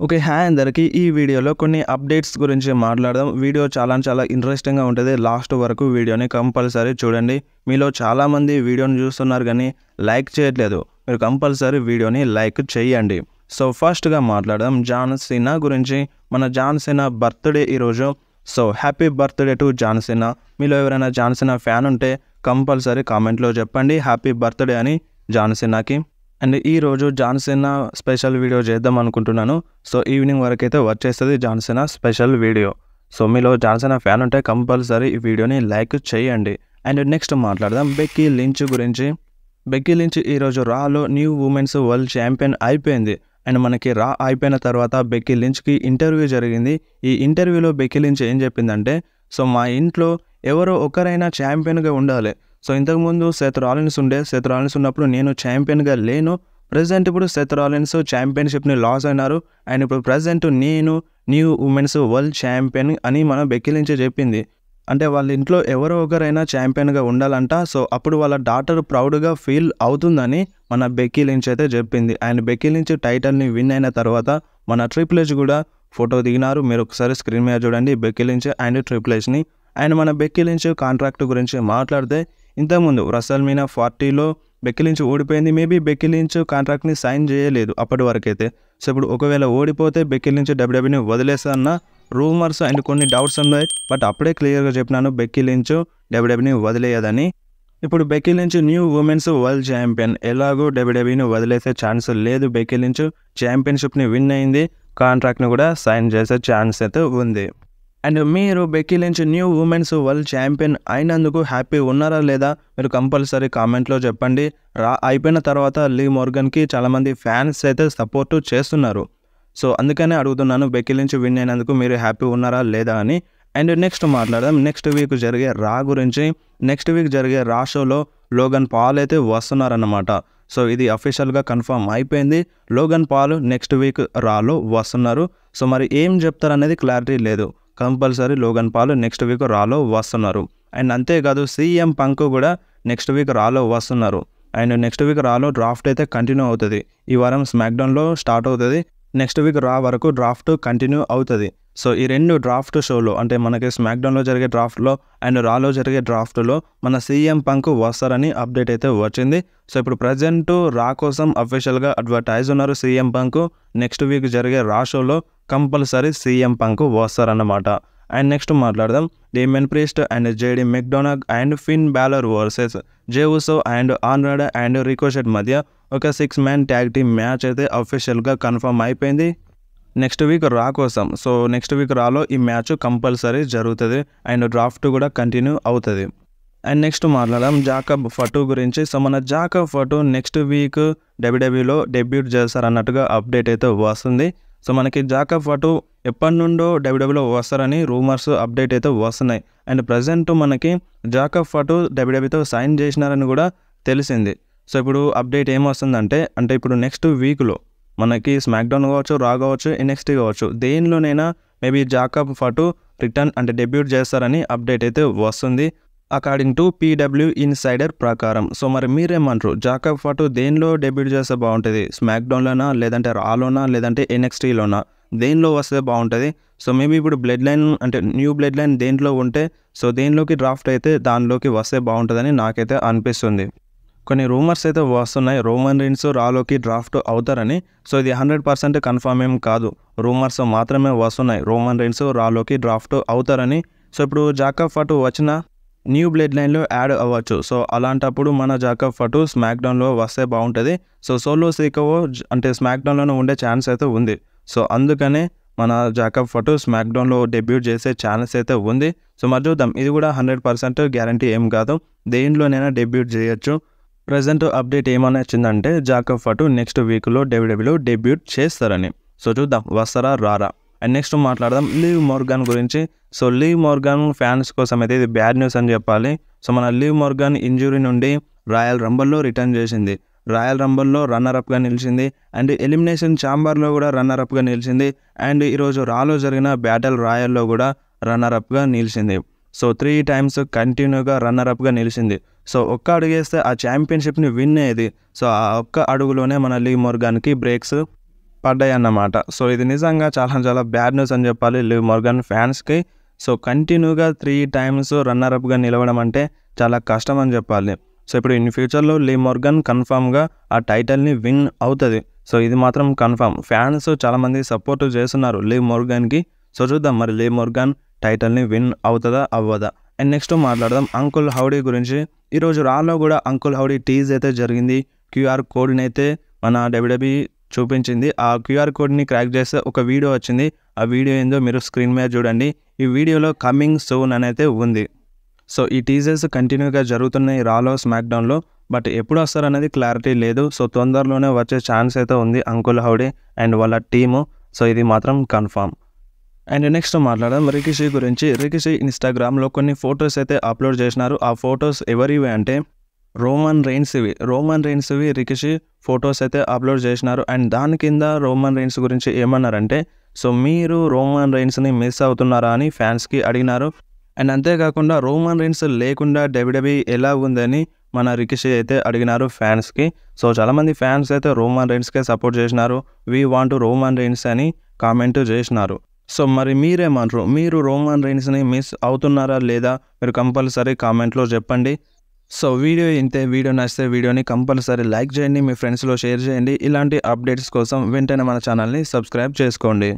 Okay. Hi అందరికీ. ఈ వీడియోలో కొన్ని అప్డేట్స్ గురించి మాట్లాడదాం. వీడియో చాలా ఇంట్రెస్టింగ్‌గా ఉంటది. లాస్ట్ వరకు వీడియోని కంపల్సరీ చూడండి. మీలో చాలామంది వీడియోని చూస్తున్నారు గానీ లైక్ చేయట్లేదు. మీరు కంపల్సరీ వీడియోని లైక్ చేయండి. సో ఫస్ట్‌గా మాట్లాడదాం జాన్ సీనా గురించి. మన జాన్ సీనా బర్త్‌డే ఈరోజు. So happy birthday to John Cena. మీలో ఎవరైనా జాన్ సీనా ఫ్యాన్ ఉంటే కంపల్సరీ కామెంట్‌లో చెప్పండి హ్యాపీ బర్త్‌డే అని జాన్ సీనాకి. అండ్ ఈరోజు జాన్ సీనా స్పెషల్ వీడియో చేద్దాం అనుకుంటున్నాను. సో ఈవినింగ్ వరకైతే వచ్చేస్తుంది John Cena special video. So మీలో జాన్ సీనా ఫ్యాన్ ఉంటే కంపల్సరీ ఈ వీడియోని లైక్ చేయండి. అండ్ నెక్స్ట్ మాట్లాడదాం బెక్కీ లించ్ గురించి. బెక్కీ లించ్ ఈరోజు రాలో న్యూ ఉమెన్స్ వరల్డ్ ఛాంపియన్ అయిపోయింది. అండ్ మనకి రా అయిపోయిన తర్వాత బెక్కీ లించ్కి ఇంటర్వ్యూ జరిగింది. ఈ ఇంటర్వ్యూలో బెక్కీ లించ్ ఏం చెప్పిందంటే, సో మా ఇంట్లో ఎవరో ఒకరైనా ఛాంపియన్గా ఉండాలి. సో ఇంతకుముందు సెత్ రాలిన్స్ ఉండే. సెత్ రాలిన్స్ ఉన్నప్పుడు నేను ఛాంపియన్గా లేను. ప్రెజెంట్ ఇప్పుడు సెత్ రాలిన్స్ ఛాంపియన్షిప్ని లాస్ అయినారు. అండ్ ఇప్పుడు ప్రెజెంట్ నేను న్యూ ఉమెన్స్ వరల్డ్ ఛాంపియన్ అని మన బెక్కీ లించ్ చెప్పింది. అంటే వాళ్ళ ఇంట్లో ఎవరో ఒకరైనా ఛాంపియన్గా ఉండాలంట. సో అప్పుడు వాళ్ళ డాటర్ ప్రౌడ్గా ఫీల్ అవుతుందని మన బెక్కీ లించ్ అయితే చెప్పింది. అండ్ బెక్కీ లించ్ టైటిల్ని విన్ అయిన తర్వాత మన ట్రిపుల్ హెచ్ కూడా ఫోటో దిగినారు. మీరు ఒకసారి స్క్రీన్ మీద చూడండి బెక్కీ లించ్ అండ్ ట్రిపుల్ హెచ్ని. అండ్ మన బెక్కీ లించ్ కాంట్రాక్ట్ గురించి మాట్లాడితే, ఇంతకుముందు రసల్మీనా 40లో బెక్కీ లించ్ ఓడిపోయింది. మేబీ బెక్కీ లించ్ కాంట్రాక్ట్ని సైన్ చేయలేదు అప్పటి వరకైతే. సో ఇప్పుడు ఒకవేళ ఓడిపోతే బెక్కీ లించ్ డబ్ల్యూడబ్ల్యూని వదిలేస్తాన్న రూమర్స్ అండ్ కొన్ని డౌట్స్ ఉన్నాయి. బట్ అప్పుడే క్లియర్గా చెప్పినాను బెక్కీ లించ్ డబ్ల్యూడబ్ల్యూని వదిలేయదని. ఇప్పుడు Becky Lynch new women's world champion. ఎలాగో డబ్ల్యూడబ్ల్యూని వదిలేసే ఛాన్స్ లేదు. బెక్కీ లించ్ ఛాంపియన్షిప్ని విన్ అయింది. కాంట్రాక్ట్ని కూడా సైన్ చేసే ఛాన్స్ అయితే ఉంది. అండ్ మీరు Becky Lynch new women's world champion అయినందుకు హ్యాపీ ఉన్నారా లేదా మీరు కంపల్సరీ కామెంట్లో చెప్పండి. అయిపోయిన తర్వాత లీ మోర్గన్కి చాలామంది ఫ్యాన్స్ అయితే సపోర్టు చేస్తున్నారు. సో అందుకనే అడుగుతున్నాను బెక్కీ లించ్ విన్ అయినందుకు మీరు హ్యాపీ ఉన్నారా లేదా అని. అండ్ నెక్స్ట్ మాట్లాడదాం నెక్స్ట్ వీక్ జరిగే రా గురించి. నెక్స్ట్ వీక్ జరిగే రా షోలో లోగన్ పాల్ అయితే వస్తున్నారన్నమాట. సో ఇది అఫీషియల్గా కన్ఫర్మ్ అయిపోయింది. లోగన్ పాల్ నెక్స్ట్ వీక్ రాలో వస్తున్నారు. సో మరి ఏం చెప్తారనేది క్లారిటీ లేదు. Compulsory Logan Paul next week రాలో వస్తున్నారు. అండ్ అంతేకాదు సీఎం పంక్ కూడా నెక్స్ట్ వీక్ రాలో వస్తున్నారు. అండ్ నెక్స్ట్ వీక్ రాలో డ్రాఫ్ట్ అయితే కంటిన్యూ అవుతుంది. ఈ వారం స్మాక్డౌన్లో స్టార్ట్ అవుతుంది. నెక్స్ట్ వీక్ రా వరకు డ్రాఫ్ట్ కంటిన్యూ అవుతుంది. సో ఈ రెండు డ్రాఫ్ట్ షోలో అంటే మనకి స్మాక్డౌన్లో జరిగే డ్రాఫ్ట్లో అండ్ రాలో జరిగే డ్రాఫ్ట్లో మన సీఎం పంక్ వస్తారని అప్డేట్ అయితే వచ్చింది. సో ఇప్పుడు ప్రజెంట్ రా కోసం అఫీషియల్గా అడ్వర్టైజ్ ఉన్నారు సీఎం పంక్. నెక్స్ట్ వీక్ జరిగే రా షోలో కంపల్సరీ సీఎం పంక్ వస్తారన్నమాట. అండ్ నెక్స్ట్ మాట్లాడదాం Damian Priest and JD McDonagh and Finn Balor versus Jey Uso and Andrade and Ricochet మధ్య ఒక 6-man ట్యాగ్ టీమ్ మ్యాచ్ అయితే అఫీషియల్గా కన్ఫర్మ్ అయిపోయింది నెక్స్ట్ వీక్ రా కోసం. సో నెక్స్ట్ వీక్ రాలో ఈ మ్యాచ్ కంపల్సరీ జరుగుతుంది అండ్ డ్రాఫ్ట్ కూడా కంటిన్యూ అవుతుంది. అండ్ నెక్స్ట్ మాట్లాడదాం జాకబ్ ఫటు గురించి. సో మన జాకబ్ ఫటు నెక్స్ట్ వీక్ డబ్ల్యూడబ్ల్యూలో డెబ్యూట్ చేస్తారన్నట్టుగా అప్డేట్ అయితే వస్తుంది. సో మనకి జాకబ్ ఫటు ఎప్పటి నుండో డబ్ల్యూడబ్ల్యూలో వస్తారని రూమర్స్ అప్డేట్ అయితే వస్తున్నాయి. అండ్ ప్రజెంట్ మనకి జాకబ్ ఫటు డబ్ల్యూడబ్ల్యూతో సైన్ చేసినారని కూడా తెలిసింది. సో ఇప్పుడు అప్డేట్ ఏమొస్తుందంటే ఇప్పుడు నెక్స్ట్ వీక్లో మనకి స్మాక్డౌన్ కావచ్చు, రా కావచ్చు, ఎన్ఎక్స్టీ కావచ్చు, దేనిలోనైనా మేబీ జాకబ్ ఫటు రిటర్న్ అంటే డెబ్యూట్ చేస్తారని అప్డేట్ అయితే వస్తుంది అకార్డింగ్ టు పీడబ్ల్యూ ఇన్సైడర్ ప్రకారం. సో మరి మీరేమంటారు జాకబ్ ఫటు దేనిలో డెబ్యూట్ చేస్తే బాగుంటుంది? స్మాక్డౌన్లోనా, లేదంటే రాలోనా, లేదంటే ఎన్ఎక్స్టీలోనా? దేనిలో వస్తే బాగుంటుంది? సో మేబీ ఇప్పుడు బ్లడ్ లైన్ అంటే న్యూ బ్లడ్ లైన్ దేంట్లో ఉంటే సో దేనిలోకి డ్రాఫ్ట్ అయితే దానిలోకి వస్తే బాగుంటుందని నాకైతే అనిపిస్తుంది. కొన్ని రూమర్స్ అయితే వస్తున్నాయి రోమన్ రీన్స్ రాలోకి డ్రాఫ్ట్ అవుతారని. సో ఇది 100% కన్ఫర్మ్ ఏం కాదు, రూమర్స్ మాత్రమే వస్తున్నాయి రోమన్ రీన్స్ రాలోకి డ్రాఫ్ట్ అవుతారని. సో ఇప్పుడు జాకబ్ ఫటు వచ్చిన న్యూ బ్లడ్ లైన్లో యాడ్ అవ్వచ్చు. సో అలాంటప్పుడు మన జాకబ్ ఫటు స్మాక్డౌన్లో వస్తే బాగుంటుంది. సో సోలో సీకోవో అంటే స్మాక్డౌన్లోనే ఉండే ఛాన్స్ అయితే ఉంది. సో అందుకనే మన జాకబ్ ఫటు స్మాక్డౌన్లో డెబ్యూట్ చేసే ఛాన్స్ అయితే ఉంది. సో మరి చూద్దాం, ఇది కూడా 100% గ్యారంటీ ఏం కాదు, దేనిలోనైనా డెబ్యూట్ చేయొచ్చు. ప్రజెంట్ అప్డేట్ ఏమని వచ్చిందంటే జాకబ్ ఫటు నెక్స్ట్ వీక్లో డబ్ల్యూడబ్ల్యూలో డెబ్యూట్ చేస్తారని. సో చూద్దాం వస్తారా రారా. అండ్ నెక్స్ట్ మాట్లాడదాం లీవ్ మోర్గాన్ గురించి. సో లీవ్ మోర్గాన్ ఫ్యాన్స్ కోసం అయితే ఇది బ్యాడ్ న్యూస్ అని చెప్పాలి. సో మన లీవ్ మోర్గాన్ ఇంజురీ నుండి రాయల్ రంబల్లో రిటర్న్ చేసింది. రాయల్ రంబల్లో రన్నర్అప్గా నిలిచింది అండ్ ఎలిమినేషన్ ఛాంబర్లో కూడా రన్నర్అప్గా నిలిచింది. అండ్ ఈరోజు రాలో జరిగిన బ్యాటిల్ రాయల్లో కూడా రన్నర్అప్గా నిలిచింది. సో 3 times కంటిన్యూగా రన్నర్అప్గా నిలిచింది. సో ఒక్క అడుగేస్తే ఆ ఛాంపియన్షిప్ని విన్ అయ్యేది. సో ఆ ఒక్క అడుగులోనే మన లీవ్ మోర్గాన్కి బ్రేక్స్ పడ్డాయన్నమాట. సో ఇది నిజంగా చాలా చాలా బ్యాడ్ న్యూస్ అని చెప్పాలి లివ్ మొర్గన్ ఫ్యాన్స్‌కి. సో కంటిన్యూగా 3 టైమ్స్ రన్నర్ అప్‌గా నిలవడం అంటే చాలా కష్టం అని చెప్పాలి. సో ఇప్పుడు ఇన్ ఫ్యూచర్‌లో లివ్ మొర్గన్ కన్ఫర్మ్‌గా ఆ టైటిల్‌ని విన్ అవుతది. సో ఇది మాత్రం కన్ఫర్మ్. ఫ్యాన్స్ చాలామంది సపోర్ట్ చేస్తున్నారు లివ్ మొర్గన్‌కి. సో చూద్దాం మరి లివ్ మొర్గన్ టైటిల్‌ని విన్ అవుతదా? అవ్వదా? అండ్ నెక్స్ట్ మాట్లాడదాం అంకుల్ హౌడీ గురించి. ఈరోజు రాలో కూడా అంకుల్ హౌడీ టీజ్ అయితే జరిగింది. క్యూఆర్ కోడ్‌ని అయితే మన డబ్ల్యూడబ్ల్యూఈ చూపించింది. ఆ క్యూఆర్ కోడ్‌ని క్రాక్ చేస్తే ఒక వీడియో వచ్చింది. ఆ వీడియో ఏందో మీరు స్క్రీన్ మీద చూడండి. ఈ వీడియోలో కమింగ్ సూన్ అని అయితే ఉంది. సో ఈ టీజర్స్ కంటిన్యూగా జరుగుతున్నాయి రాలో, స్మాక్డౌన్లో. బట్ ఎప్పుడు వస్తారనేది క్లారిటీ లేదు. సో తొందరలోనే వచ్చే ఛాన్స్ అయితే ఉంది అంకుల్ హౌడీ అండ్ వాళ్ళ టీము. సో ఇది మాత్రం కన్ఫర్మ్. అండ్ నెక్స్ట్ మాట్లాడదాం రికిషీ గురించి. రికిషీ ఇన్స్టాగ్రామ్లో కొన్ని ఫొటోస్ అయితే అప్లోడ్ చేసినారు. ఆ ఫొటోస్ ఎవరివి అంటే రోమన్ రెయిన్స్వి రికిషీ ఫొటోస్ అయితే అప్లోడ్ చేసినారు. అండ్ దాని కింద రోమన్ రెయిన్స్ గురించి ఏమన్నారంటే, సో మీరు రోమన్ రెయిన్స్ని మిస్ అవుతున్నారా అని ఫ్యాన్స్కి అడిగినారు. అండ్ అంతేకాకుండా రోమన్ రెయిన్స్ లేకుండా డబ్ల్యూడబ్ల్యూఈ ఎలా ఉందని మన రికిషీ అయితే అడిగినారు ఫ్యాన్స్కి. సో చాలామంది ఫ్యాన్స్ అయితే రోమన్ రెయిన్స్కే సపోర్ట్ చేసినారు. వీ వాంట్ రోమన్ రెయిన్స్ అని కామెంట్ చేసినారు. సో మరి మీరేమంటారు? మీరు రోమన్ రెయిన్స్ని మిస్ అవుతున్నారా లేదా? మీరు కంపల్సరీ కామెంట్లో చెప్పండి. సో వీడియో ఇంతే. వీడియో నచ్చితే వీడియోని కంపల్సరీ లైక్ చేయండి, మీ ఫ్రెండ్స్లో షేర్ చేయండి. ఇలాంటి అప్డేట్స్ కోసం వెంటనే మన ఛానల్ని సబ్స్క్రైబ్ చేసుకోండి.